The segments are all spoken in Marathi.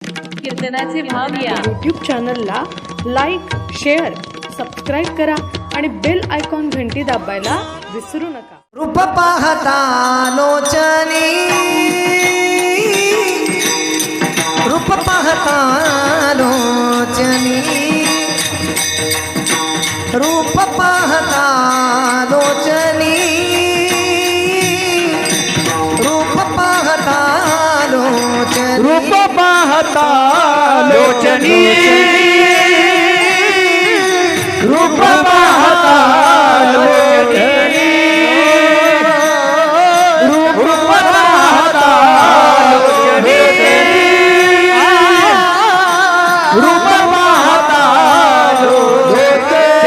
कीर्तनाचे भाव या यूट्यूब चॅनलला लाईक, शेअर, सबस्क्राईब करा आणि बेल आयकॉन घंटी दाबायला विसरू नका. रूप पाहता लोचनी, रूप पाहता लोचनी, रूप पाहता लोचनी, रूप पाहता लोचनी, रूप पाहता लोचनी, रूप पाहता लोचनी, रूप पाहता लोचनी, रूप पाहता लोचनी.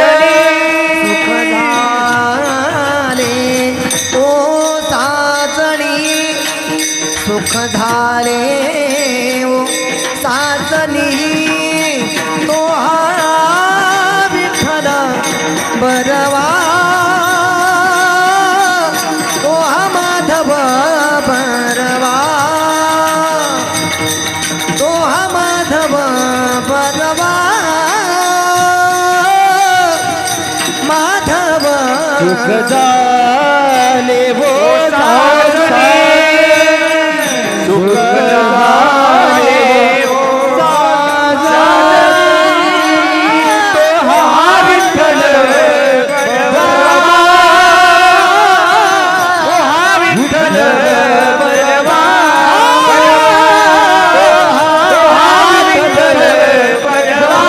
सुख झाले ओ साजनी, तो हा विठ्ठल बरवा, तो हा माधव बरवा, तो हा माधव बरवा, माधव सुख झाले वो साजनी, सुख झाले वो साजनी, तो हा विठ्ठल बरवा, तो हा विठ्ठल बरवा, तो हा विठ्ठल बरवा,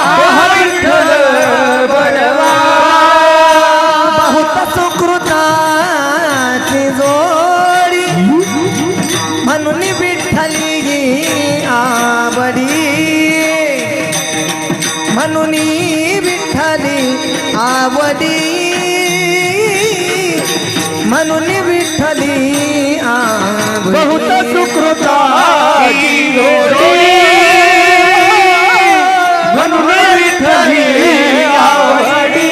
तो हा विठ्ठल बरवा. बहुत सुकृताची जोडी, म्हणून विठ्ठली आवडी, म्हणून विठ्ठली आवडी, म्हणून विठ्ठली आवडी. बहुत सुकृताची जोडी, म्हणून विठ्ठली आवडी,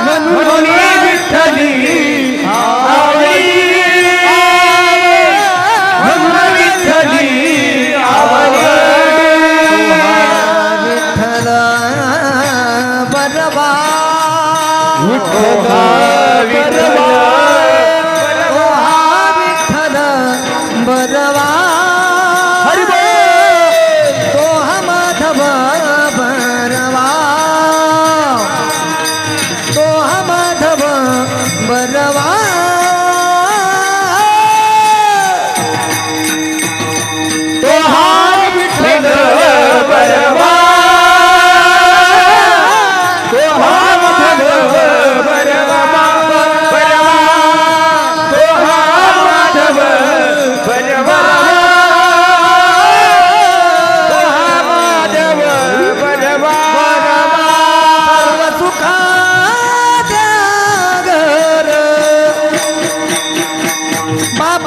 म्हणून विठ्ठली आवडी, म्हणून विठ्ठली आवडी. विठ्ठल बरवा, विठ्ठल बरवा, ओ हा विठ्ठल बरवा, हरी बोल. तो हा माधव बरवा, तो हा माधव बरवा, तो हा विठ्ठल बरवा, तो हा माधव बरवा, बरवा, तो हा माधव बरवा, तो हा माधव बरवा, सर्व सुखाच्या घर बाबा